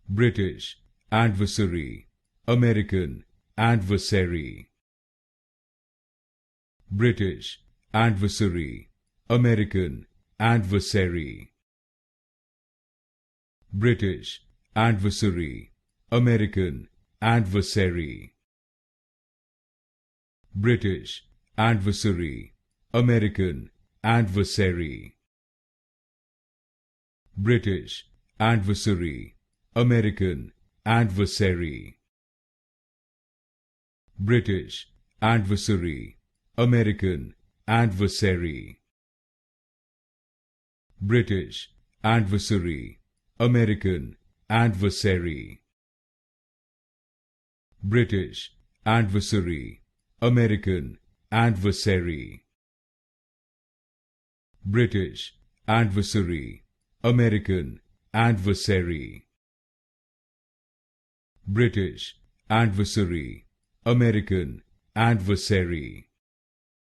British, adversary, American, adversary. British, adversary, American, adversary. British, adversary, American, adversary. British, adversary, American, adversary. British, adversary, American, adversary. British, adversary, American, adversary. British, adversary, American, adversary. British, adversary, American, adversary. British, adversary, American, adversary. British, adversary, American, adversary.